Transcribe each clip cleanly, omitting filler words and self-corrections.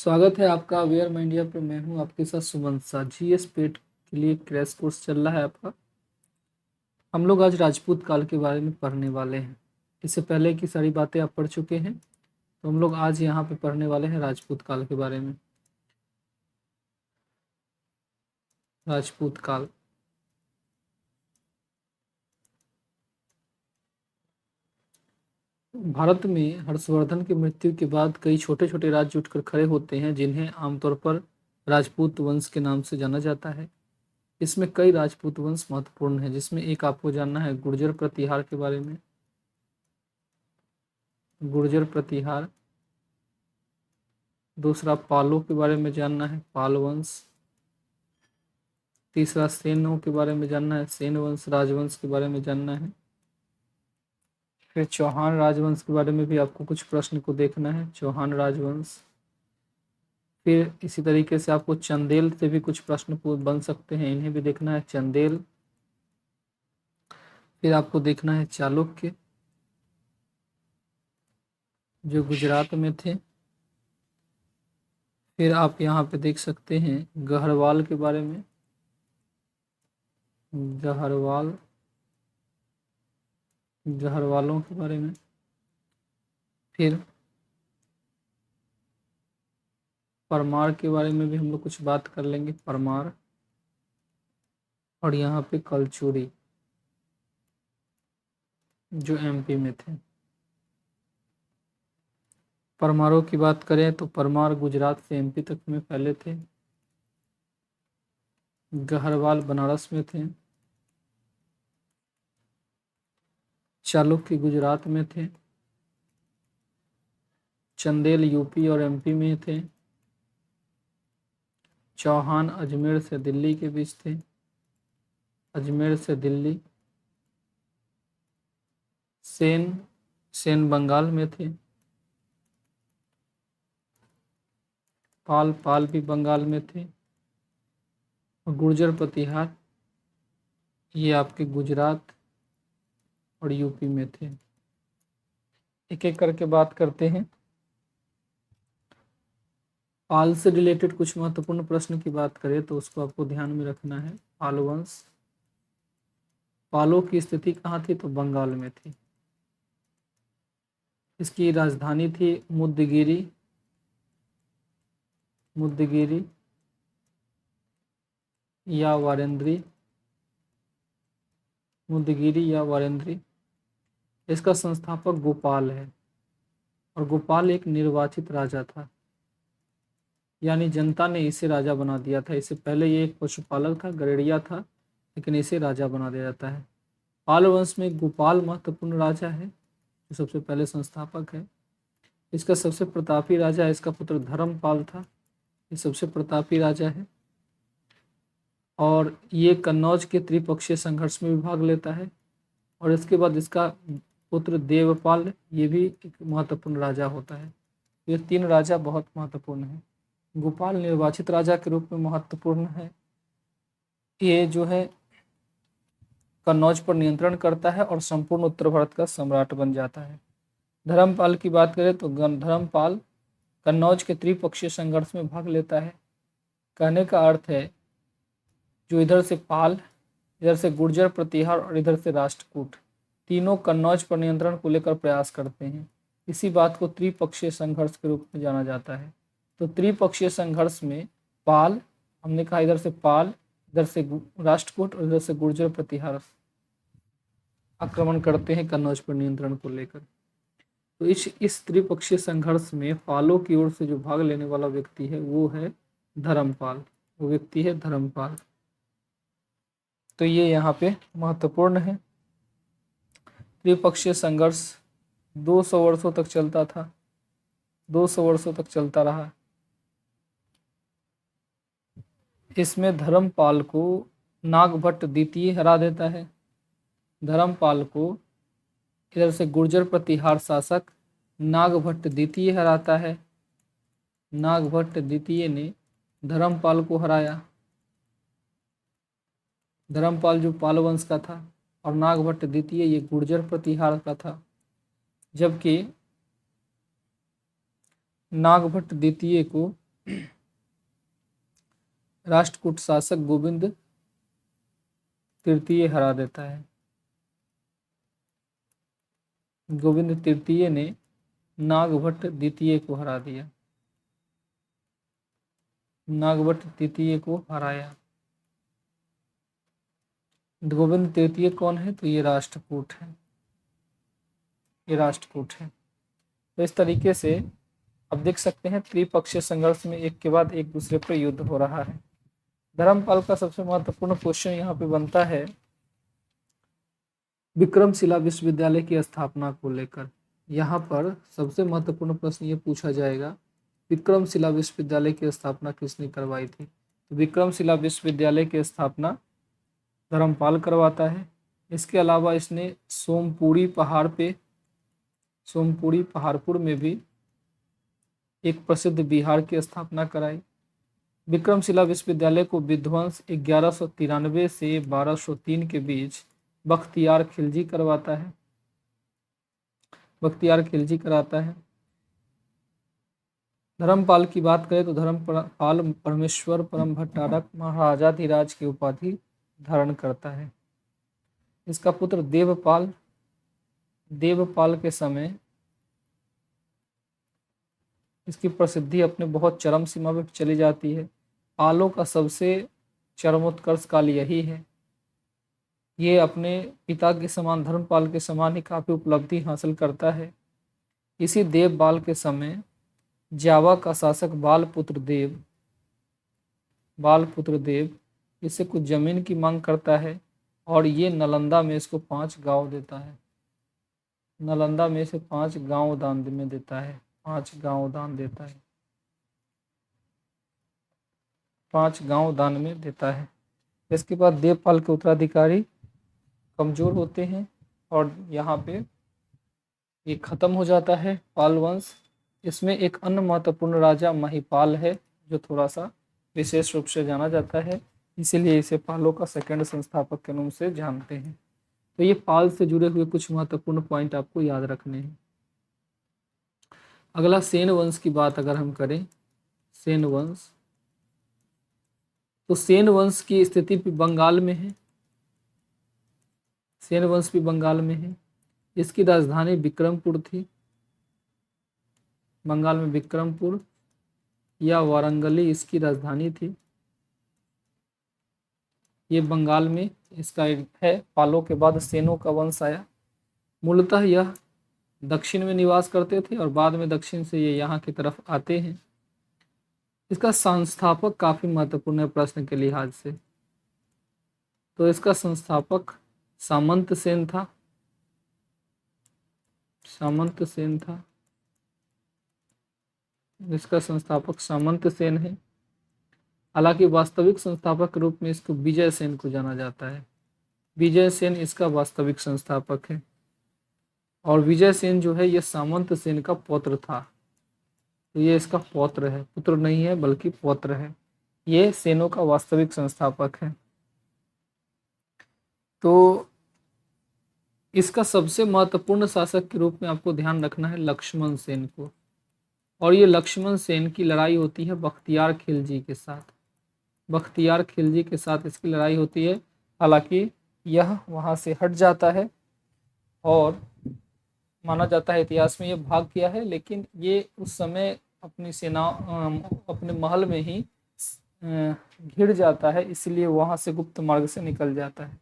स्वागत है आपका अवेयर माई इंडिया पर। मैं हूं आपके साथ सुमन सा। जीएस पेट के लिए क्रैश कोर्स चल रहा है आपका। हम लोग आज राजपूत काल के बारे में पढ़ने वाले हैं। इससे पहले की सारी बातें आप पढ़ चुके हैं, तो हम लोग आज यहाँ पे पढ़ने वाले हैं राजपूत काल के बारे में। राजपूत काल। भारत में हर्षवर्धन की मृत्यु के बाद कई छोटे छोटे राज्य उठकर खड़े होते हैं, जिन्हें आमतौर पर राजपूत वंश के नाम से जाना जाता है। इसमें कई राजपूत वंश महत्वपूर्ण है, जिसमें एक आपको जानना है गुर्जर प्रतिहार के बारे में। गुर्जर प्रतिहार। दूसरा पालों के बारे में जानना है, पाल वंश। तीसरा सेनों के बारे में जानना है, सेन वंश राजवंश के बारे में जानना है। फिर चौहान राजवंश के बारे में भी आपको कुछ प्रश्न को देखना है, चौहान राजवंश। फिर इसी तरीके से आपको चंदेल से भी कुछ प्रश्न बन सकते हैं, इन्हें भी देखना है, चंदेल। फिर आपको देखना है चालुक्य, जो गुजरात में थे। फिर आप यहाँ पे देख सकते हैं गहरवाल के बारे में, गहरवाल, गहरवालों के बारे में। फिर परमार के बारे में भी हम लोग कुछ बात कर लेंगे, परमार। और यहाँ पे कलचुरी, जो एमपी में थे। परमारों की बात करें तो परमार गुजरात से एमपी तक में फैले थे। गहरवाल बनारस में थे। चालुक्य गुजरात में थे। चंदेल यूपी और एमपी में थे। चौहान अजमेर से दिल्ली के बीच थे, अजमेर से दिल्ली। सेन बंगाल में थे। पाल भी बंगाल में थे। और गुर्जर प्रतिहार ये आपके गुजरात और यूपी में थे। एक एक करके बात करते हैं। पाल से रिलेटेड कुछ महत्वपूर्ण प्रश्न की बात करें तो उसको आपको ध्यान में रखना है। पाल वंश, पालों की स्थिति कहाँ थी? तो बंगाल में थी। इसकी राजधानी थी मुद्दगिरी, मुद्दगिरी या वारेंद्री, मुद्दगिरी या वारेंद्री। इसका संस्थापक गोपाल है, और गोपाल एक निर्वाचित राजा था, यानी जनता ने इसे राजा बना दिया था। इससे पहले ये एक पशुपालक था, गरेड़िया था, लेकिन इसे राजा बना दिया जाता है। पाल वंश में गोपाल महत्वपूर्ण राजा है, जो सबसे पहले संस्थापक है। इसका सबसे प्रतापी राजा, इसका पुत्र धर्मपाल था, ये सबसे प्रतापी राजा है। और ये कन्नौज के त्रिपक्षीय संघर्ष में भी भाग लेता है। और इसके बाद इसका पुत्र देवपाल, ये भी एक महत्वपूर्ण राजा होता है। ये तीन राजा बहुत महत्वपूर्ण हैं। गोपाल निर्वाचित राजा के रूप में महत्वपूर्ण है। ये जो है कन्नौज पर नियंत्रण करता है और संपूर्ण उत्तर भारत का सम्राट बन जाता है। धर्मपाल की बात करें तो धर्मपाल कन्नौज के त्रिपक्षीय संघर्ष में भाग लेता है। कहने का अर्थ है, जो इधर से पाल, इधर से गुर्जर प्रतिहार और इधर से राष्ट्रकूट, तीनों कन्नौज पर नियंत्रण को लेकर प्रयास करते हैं। इसी बात को त्रिपक्षीय संघर्ष के रूप में जाना जाता है। तो त्रिपक्षीय संघर्ष में पाल, हमने कहा इधर से पाल, इधर से राष्ट्रकूट और इधर से गुर्जर प्रतिहार आक्रमण करते हैं कन्नौज पर नियंत्रण को लेकर। तो इस त्रिपक्षीय संघर्ष में पालों की ओर से जो भाग लेने वाला व्यक्ति है वो है धर्मपाल, वो व्यक्ति है धर्मपाल। तो ये यहाँ पे महत्वपूर्ण है। त्रिपक्षीय संघर्ष 200 वर्षों तक चलता था, 200 वर्षों तक चलता रहा। इसमें धर्मपाल को नागभट्ट द्वितीय हरा देता है। धर्मपाल को इधर से गुर्जर प्रतिहार शासक नागभट्ट द्वितीय हराता है। नागभट्ट द्वितीय ने धर्मपाल को हराया। धर्मपाल जो पाल वंश का था, और नागभट्ट द्वितीय ये गुर्जर प्रतिहार का था। जबकि नागभट्ट द्वितीय को राष्ट्रकूट शासक गोविंद तृतीय हरा देता है। गोविंद तृतीय ने नागभट्ट द्वितीय को हरा दिया, नागभट्ट तृतीय को हराया। गोविंद तृतीय कौन है? तो ये राष्ट्रकूट है, ये राष्ट्रकूट है। तो इस तरीके से अब देख सकते हैं त्रिपक्षीय संघर्ष में एक के बाद एक दूसरे पर युद्ध हो रहा है। धर्मपाल का सबसे महत्वपूर्ण क्वेश्चन यहाँ पे बनता है विक्रमशिला विश्वविद्यालय की स्थापना को लेकर। यहाँ पर सबसे महत्वपूर्ण प्रश्न ये पूछा जाएगा विक्रमशिला विश्वविद्यालय की स्थापना किसने करवाई थी? तो विक्रमशिला विश्वविद्यालय की स्थापना धर्मपाल करवाता है। इसके अलावा इसने सोमपुरी पहाड़पुर में भी एक प्रसिद्ध विहार की स्थापना कराई। विक्रमशिला विश्वविद्यालय को विध्वंस 1193 से 1203 के बीच बख्तियार खिलजी करवाता है, बख्तियार खिलजी कराता है। धर्मपाल की बात करें तो धर्मपाल परमेश्वर परम भट्टारक महाराजाधिराज की उपाधि धारण करता है। इसका पुत्र देवपाल के समय इसकी प्रसिद्धि अपने बहुत चरम सीमा पर चली जाती है। पालों का सबसे चरमोत्कर्ष काल यही है। ये अपने पिता के समान, धर्मपाल के समान ही काफ़ी उपलब्धि हासिल करता है। इसी देवपाल के समय जावा का शासक बालपुत्र देव इससे कुछ जमीन की मांग करता है और ये नालंदा में इसको 5 गांव देता है। नालंदा में से 5 गांव दान में देता है, 5 गांव दान देता है, 5 गांव दान में देता है। इसके बाद देवपाल के उत्तराधिकारी कमजोर होते हैं और यहाँ पे ये खत्म हो जाता है पाल वंश। इसमें एक अन्य महत्वपूर्ण राजा महिपाल है जो थोड़ा सा विशेष रूप से जाना जाता है, इसीलिए इसे पालों का सेकंड संस्थापक के नाम से जानते हैं। तो ये पाल से जुड़े हुए कुछ महत्वपूर्ण पॉइंट आपको याद रखने हैं। अगला सेन वंश की बात अगर हम करें, सेन वंश, तो सेन वंश की स्थिति भी बंगाल में है, सेन वंश भी बंगाल में है। इसकी राजधानी विक्रमपुर थी, बंगाल में विक्रमपुर या वारंगली इसकी राजधानी थी। ये बंगाल में इसका है। पालों के बाद सेनों का वंश आया। मूलतः यह दक्षिण में निवास करते थे और बाद में दक्षिण से ये यहाँ की तरफ आते हैं। इसका संस्थापक काफी महत्वपूर्ण है प्रश्न के लिहाज से। तो इसका संस्थापक सामंत सेन था, सामंत सेन था, इसका संस्थापक सामंत सेन है। हालांकि वास्तविक संस्थापक के रूप में इसको विजय सेन को जाना जाता है। विजय सेन इसका वास्तविक संस्थापक है और विजय सेन जो है ये सामंत सेन का पौत्र था। तो ये इसका पौत्र है, पुत्र नहीं है बल्कि पौत्र है। ये सेनों का वास्तविक संस्थापक है। तो इसका सबसे महत्वपूर्ण शासक के रूप में आपको ध्यान रखना है लक्ष्मण सेन को, और ये लक्ष्मण सेन की लड़ाई होती है बख्तियार खिलजी के साथ। बख्तियार खिलजी के साथ इसकी लड़ाई होती है। हालांकि यह वहाँ से हट जाता है और माना जाता है इतिहास में ये भाग गया है, लेकिन ये उस समय अपनी सेना अपने महल में ही घिर जाता है, इसलिए वहाँ से गुप्त मार्ग से निकल जाता है।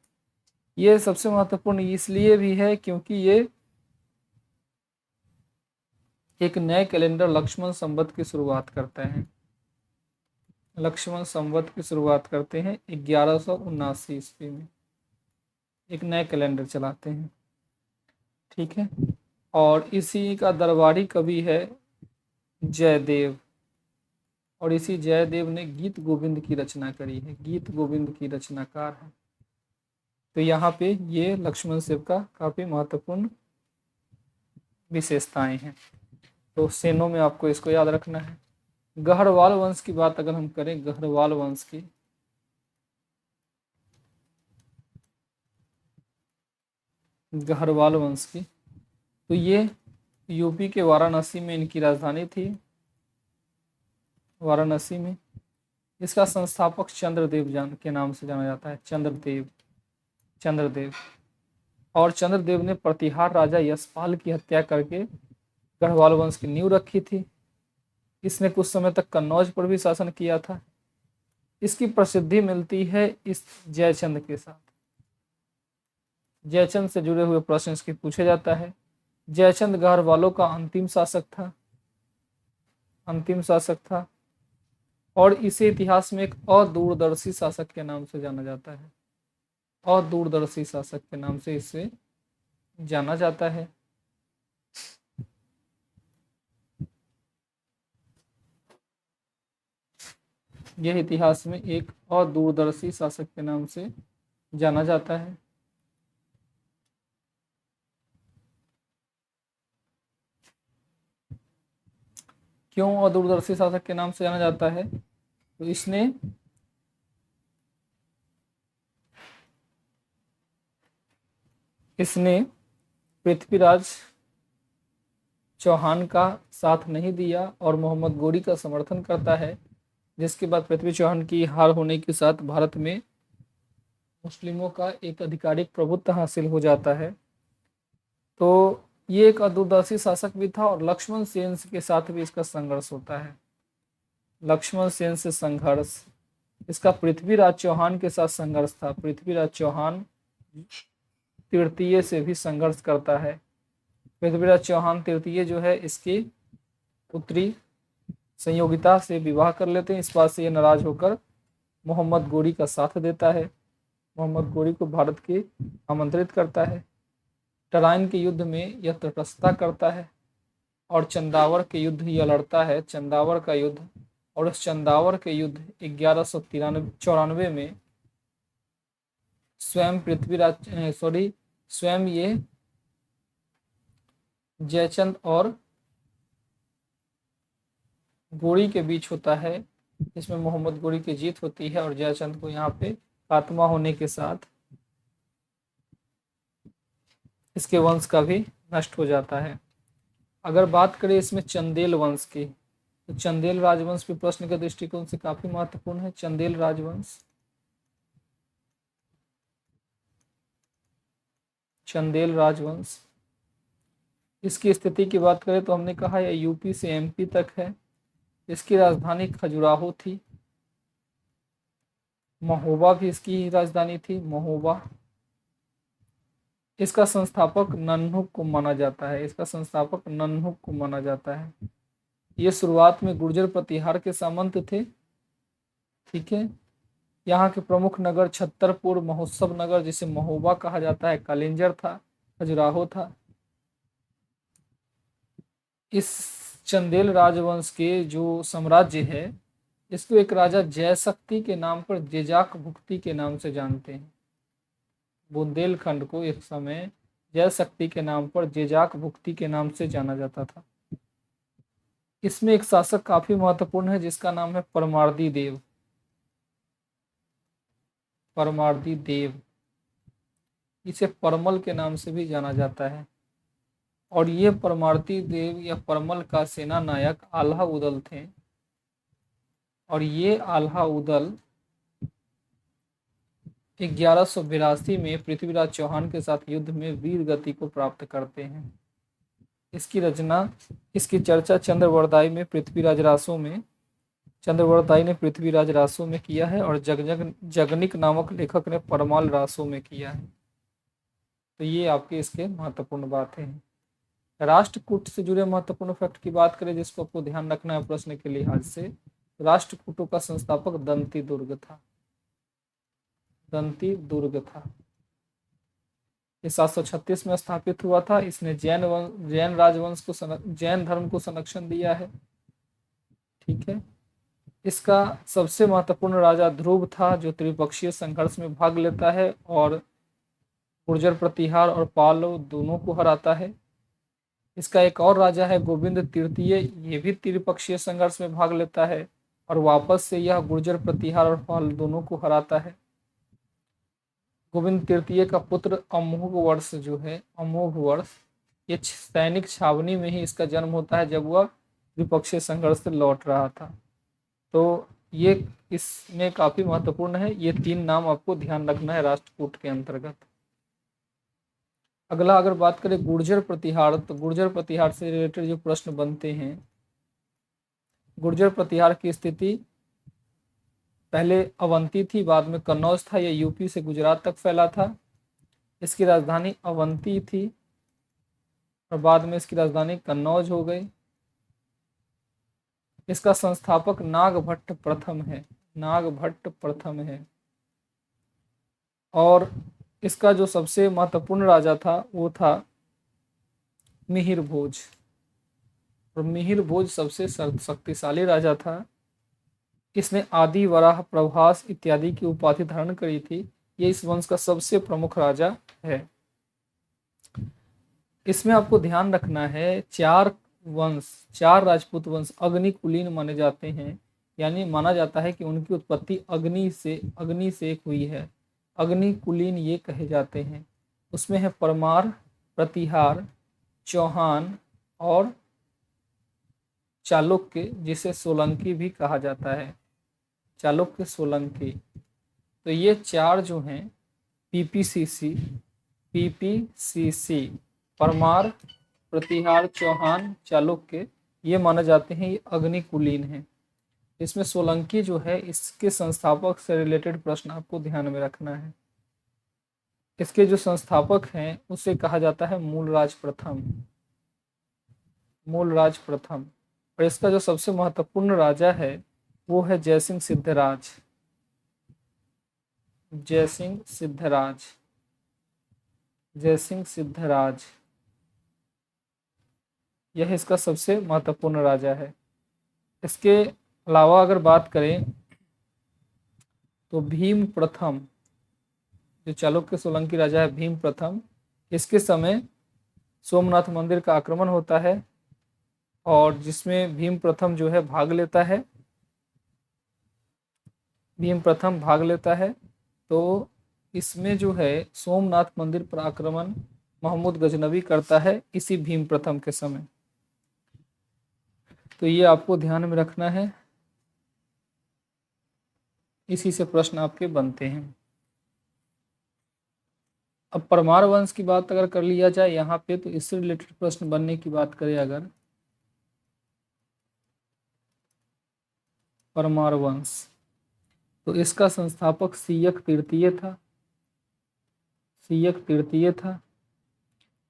ये सबसे महत्वपूर्ण इसलिए भी है क्योंकि ये एक नए कैलेंडर लक्ष्मण संवत की शुरुआत करते हैं। लक्ष्मण संवत की शुरुआत करते हैं 1179 ईस्वी में, एक नए कैलेंडर चलाते हैं। ठीक है, और इसी का दरबारी कवि है जयदेव, और इसी जयदेव ने गीत गोविंद की रचना करी है, गीत गोविंद की रचनाकार है। तो यहाँ पे ये लक्ष्मण सेन का काफी महत्वपूर्ण विशेषताएं हैं। तो सेनों में आपको इसको याद रखना है। गहरवाल वंश की बात अगर हम करें, गहरवाल वंश की, गहरवाल वंश की, तो ये यूपी के वाराणसी में इनकी राजधानी थी। वाराणसी में। इसका संस्थापक चंद्रदेव के नाम से जाना जाता है, चंद्रदेव। और चंद्रदेव ने प्रतिहार राजा यशपाल की हत्या करके गढ़वाल वंश की नींव रखी थी। इसने कुछ समय तक कन्नौज पर भी शासन किया था। इसकी प्रसिद्धि मिलती है इस जयचंद के साथ। जयचंद से जुड़े हुए प्रश्न इसके पूछे जाता है। जयचंद गढ़वालों का अंतिम शासक था और इसे इतिहास में एक अदूरदर्शी शासक के नाम से जाना जाता है। अदूरदर्शी शासक के नाम से इसे जाना जाता है। यह इतिहास में एक अदूरदर्शी शासक के नाम से जाना जाता है। क्यों अदूरदर्शी शासक के नाम से जाना जाता है? तो इसने पृथ्वीराज चौहान का साथ नहीं दिया और मोहम्मद गोरी का समर्थन करता है, जिसके बाद पृथ्वी चौहान की हार होने के साथ भारत में मुस्लिमों का एक आधिकारिक प्रभुत्व हासिल हो जाता है। तो ये एक अदूरदर्शी शासक भी था और लक्ष्मण सेन के साथ भी इसका संघर्ष होता है। लक्ष्मण सेन से संघर्ष, इसका पृथ्वीराज चौहान के साथ संघर्ष था। पृथ्वीराज चौहान तृतीय से भी संघर्ष करता है। पृथ्वीराज चौहान तृतीय जो है इसकी पुत्री संयोगिता से विवाह कर लेते हैं। इस बात से ये नाराज होकर मोहम्मद गोरी का साथ देता है। मोहम्मद गोरी को भारत के आमंत्रित करता है। टराइन के युद्ध में यह तटस्थता करता है और चंदावर के युद्ध यह लड़ता है। चंदावर का युद्ध, और उस चंदावर के युद्ध 1194 में स्वयं ये जयचंद और गोरी के बीच होता है। इसमें मोहम्मद गोरी की जीत होती है और जयचंद को यहाँ पे खात्मा होने के साथ इसके वंश का भी नष्ट हो जाता है। अगर बात करें इसमें चंदेल वंश की, तो चंदेल राजवंश भी प्रश्न के दृष्टिकोण से काफी महत्वपूर्ण है। चंदेल राजवंश, चंदेल राजवंश, इसकी स्थिति की बात करें तो हमने कहा यह यूपी से एमपी तक है। इसकी राजधानी खजुराहो थी। महोबा भी इसकी राजधानी थी, महोबा। इसका संस्थापक नन्हुक को माना जाता है। ये शुरुआत में गुर्जर प्रतिहार के सामंत थे। ठीक है। यहाँ के प्रमुख नगर छतरपुर, महोत्सव नगर जिसे महोबा कहा जाता है, कालिंजर था, खजुराहो था। इस चंदेल राजवंश के जो साम्राज्य है इसको एक राजा जयशक्ति के नाम पर जेजाक भुक्ति के नाम से जानते हैं। बुंदेलखंड को एक समय जयशक्ति के नाम पर जेजाक भुक्ति के नाम से जाना जाता था। इसमें एक शासक काफी महत्वपूर्ण है जिसका नाम है परमार्दी देव। परमार्दी देव, इसे परमल के नाम से भी जाना जाता है। और ये परमार्दी देव या परमल का सेना नायक आल्हा उदल थे। और ये आल्हा उदल 1182 में पृथ्वीराज चौहान के साथ युद्ध में वीर गति को प्राप्त करते हैं। इसकी चर्चा चंद्रवरदाई ने पृथ्वीराज रासों में किया है और जगनिक नामक लेखक ने परमाल रासों में किया है। तो ये आपके इसके महत्वपूर्ण बातें हैं। राष्ट्रकूट से जुड़े महत्वपूर्ण फैक्ट की बात करें जिसको आपको ध्यान रखना है प्रश्न के लिहाज से, राष्ट्रकूटों का संस्थापक दंती दुर्ग था। ये 736 में स्थापित हुआ था। इसने जैन धर्म को संरक्षण दिया है। ठीक है। इसका सबसे महत्वपूर्ण राजा ध्रुव था जो त्रिपक्षीय संघर्ष में भाग लेता है और गुर्जर प्रतिहार और पाल दोनों को हराता है। इसका एक और राजा है गोविंद तृतीय, ये भी त्रिपक्षीय संघर्ष में भाग लेता है और वापस से यह गुर्जर प्रतिहार और पाल दोनों को हराता है। गोविंद तृतीय का पुत्र अमोघ वर्ष, ये सैनिक छावनी में ही इसका जन्म होता है जब वह त्रिपक्षीय संघर्ष से लौट रहा था। तो ये इसमें काफी महत्वपूर्ण है। ये 3 नाम आपको ध्यान रखना है राष्ट्रकूट के अंतर्गत। अगला अगर बात करें गुर्जर प्रतिहार, तो गुर्जर प्रतिहार से रिलेटेड जो प्रश्न बनते हैं, गुर्जर प्रतिहार की स्थिति पहले अवंती थी, बाद में कन्नौज था। यह यूपी से गुजरात तक फैला था। इसकी राजधानी अवंती थी और बाद में इसकी राजधानी कन्नौज हो गई। इसका संस्थापक नागभट्ट प्रथम है, नागभट्ट प्रथम है। और इसका जो सबसे महत्वपूर्ण राजा था वो था मिहिर भोज, और मिहिर भोज सबसे शक्तिशाली राजा था। इसने आदि वराह प्रभास इत्यादि की उपाधि धारण करी थी। ये इस वंश का सबसे प्रमुख राजा है। इसमें आपको ध्यान रखना है 4 वंश, 4 राजपूत वंश अग्निकुलीन माने जाते हैं, यानी माना जाता है कि उनकी उत्पत्ति अग्नि से हुई है। अग्निकुलीन ये कहे जाते हैं। उसमें है परमार, प्रतिहार, चौहान और चालुक्य, जिसे सोलंकी भी कहा जाता है, चालुक्य सोलंकी। तो ये 4 जो हैं पीपीसीसी, परमार, प्रतिहार, चौहान, चालुक्य, ये माने जाते हैं ये अग्निकुलीन है। इसमें सोलंकी जो है इसके संस्थापक से रिलेटेड प्रश्न आपको ध्यान में रखना है। इसके जो संस्थापक हैं उसे कहा जाता है मूलराज प्रथम, मूलराज प्रथम। और इसका जो सबसे महत्वपूर्ण राजा है वो है जयसिंह सिद्धराज, जयसिंह सिद्धराज, जयसिंह सिद्धराज। यह इसका सबसे महत्वपूर्ण राजा है। इसके अलावा अगर बात करें तो भीम प्रथम, जो चालुक्य सोलंकी राजा है भीम प्रथम, इसके समय सोमनाथ मंदिर का आक्रमण होता है और जिसमें भीम प्रथम जो है भाग लेता है, भीम प्रथम भाग लेता है। तो इसमें जो है सोमनाथ मंदिर पर आक्रमण महमूद गजनवी करता है इसी भीम प्रथम के समय। तो ये आपको ध्यान में रखना है, इसी से प्रश्न आपके बनते हैं। अब परमार वंश की बात अगर कर लिया जाए यहाँ पे, तो इससे रिलेटेड प्रश्न बनने की बात करें अगर, परमार वंश, तो इसका संस्थापक सीयक तृतीय था, सीयक तृतीय था।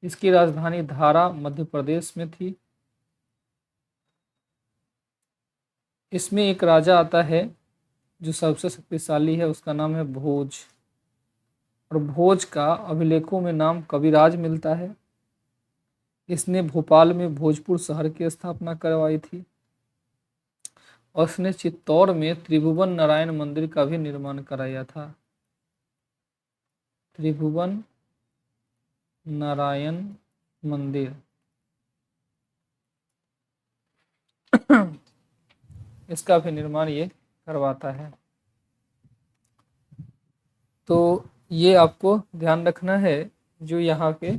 इसकी राजधानी धारा मध्य प्रदेश में थी। इसमें एक राजा आता है जो सबसे शक्तिशाली है, उसका नाम है भोज, और भोज का अभिलेखों में नाम कविराज मिलता है। इसने भोपाल में भोजपुर शहर की स्थापना करवाई थी और उसने चित्तौड़ में त्रिभुवन नारायण मंदिर का भी निर्माण कराया था, त्रिभुवन नारायण मंदिर। इसका भी निर्माण ये करवाता है। तो ये आपको ध्यान रखना है जो यहाँ के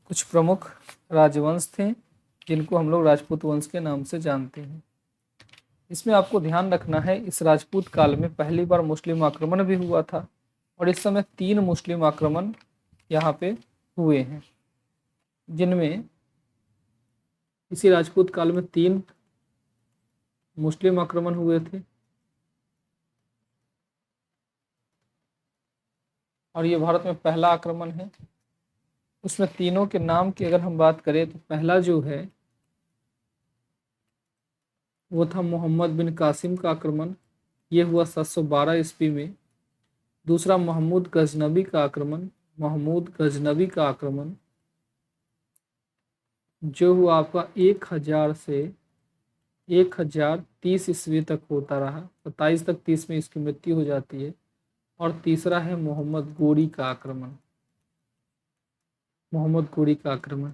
कुछ प्रमुख राजवंश थे जिनको हम लोग राजपूत वंश के नाम से जानते हैं। इसमें आपको ध्यान रखना है इस राजपूत काल में पहली बार मुस्लिम आक्रमण भी हुआ था और इस समय 3 मुस्लिम आक्रमण यहाँ पे हुए हैं, जिनमें इसी राजपूत काल में 3 मुस्लिम आक्रमण हुए थे और ये भारत में पहला आक्रमण है। उसमें तीनों के नाम की अगर हम बात करें तो पहला जो है वो था मोहम्मद बिन कासिम का आक्रमण, ये हुआ 712 ईस्वी में। दूसरा महमूद गजनबी का आक्रमण, महमूद गजनबी का आक्रमण जो हुआ आपका 1000 से 1030 ईस्वी तक होता रहा, 27 तक 30 में इसकी मृत्यु हो जाती है। और तीसरा है मोहम्मद गोरी का आक्रमण, मोहम्मद गोरी का आक्रमण,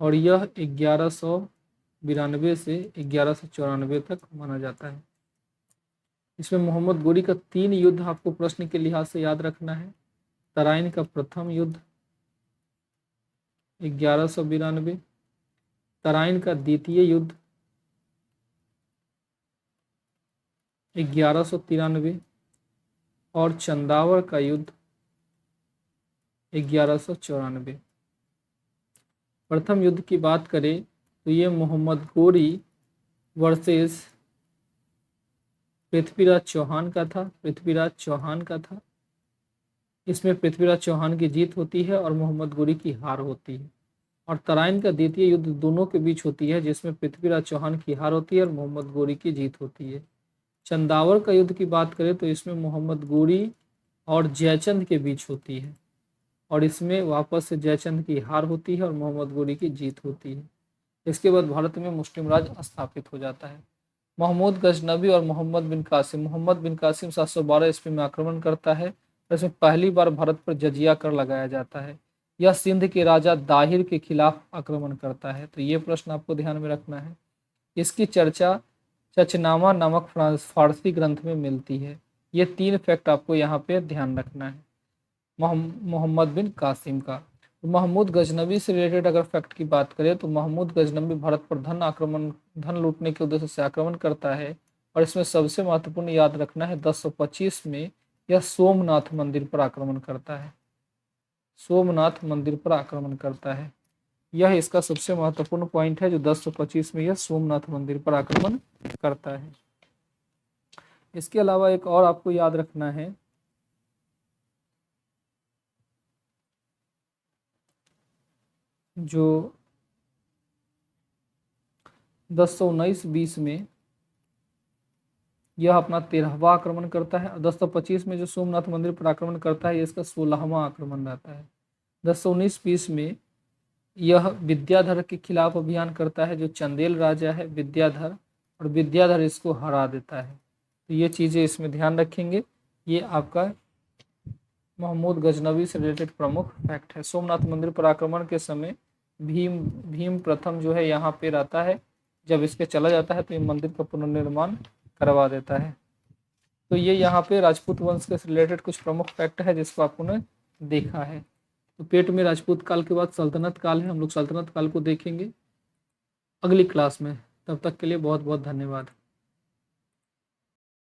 और यह 1192 से 1194 तक माना जाता है। इसमें मोहम्मद गोरी का 3 युद्ध आपको प्रश्न के लिहाज से याद रखना है। तराइन का प्रथम युद्ध 1192, तराइन का द्वितीय युद्ध 1193 और चंदावर का युद्ध 1194। प्रथम युद्ध की बात करें तो ये मोहम्मद गोरी वर्सेस पृथ्वीराज चौहान का था। पृथ्वीराज चौहान का था। इसमें पृथ्वीराज चौहान की जीत होती है और मोहम्मद गोरी की हार होती है। और तराइन का द्वितीय युद्ध दोनों के बीच होती है, जिसमें पृथ्वीराज चौहान की हार होती है और मोहम्मद गोरी की जीत होती है। चंदावर का युद्ध की बात करें तो इसमें मोहम्मद गोरी और जयचंद के बीच होती है और इसमें वापस से जयचंद की हार होती है और मोहम्मद गोरी की जीत होती है। इसके बाद भारत में मुस्लिम राज स्थापित हो जाता है। महमूद गजनबी और मोहम्मद बिन कासिम। मोहम्मद बिन कासिम 712 ईस्वी में आक्रमण करता है और इसमें पहली बार भारत पर जजिया कर लगाया जाता है। यह सिंध के राजा दाहिर के खिलाफ आक्रमण करता है। तो ये प्रश्न आपको ध्यान में रखना है। इसकी चर्चा चचनामा नामक फारसी ग्रंथ में मिलती है। ये 3 फैक्ट आपको यहाँ पे ध्यान रखना है मोहम्मद बिन कासिम का। तो महमूद गजनबी से रिलेटेड अगर फैक्ट की बात करें तो महमूद गजनबी भारत पर धन लूटने के उद्देश्य से आक्रमण करता है और इसमें सबसे महत्वपूर्ण याद रखना है 1025 में यह सोमनाथ मंदिर पर आक्रमण करता है। सोमनाथ मंदिर पर आक्रमण करता है। यह इसका सबसे महत्वपूर्ण पॉइंट है जो 1025 में यह सोमनाथ मंदिर पर आक्रमण करता है। इसके अलावा एक और आपको याद रखना है जो 1019-20 में यह अपना 13वां आक्रमण करता है और 1025 में जो सोमनाथ मंदिर पर आक्रमण करता है, यह इसका 16वां आक्रमण रहता है। 1019-20 में यह विद्याधर के खिलाफ अभियान करता है, जो चंदेल राजा है विद्याधर, और विद्याधर इसको हरा देता है। तो ये चीज़ें इसमें ध्यान रखेंगे। ये आपका महमूद गजनबी से रिलेटेड प्रमुख फैक्ट है। सोमनाथ मंदिर पर आक्रमण के समय भीम प्रथम जो है यहाँ पे रहता है। जब इसके चला जाता है तो ये मंदिर का पुनर्निर्माण करवा देता है। तो ये यहाँ पे राजपूत वंश के रिलेटेड कुछ प्रमुख फैक्ट है जिसको आपने देखा है। तो पेट में राजपूत काल के बाद सल्तनत काल है। हम लोग सल्तनत काल को देखेंगे अगली क्लास में। तब तक के लिए बहुत बहुत धन्यवाद।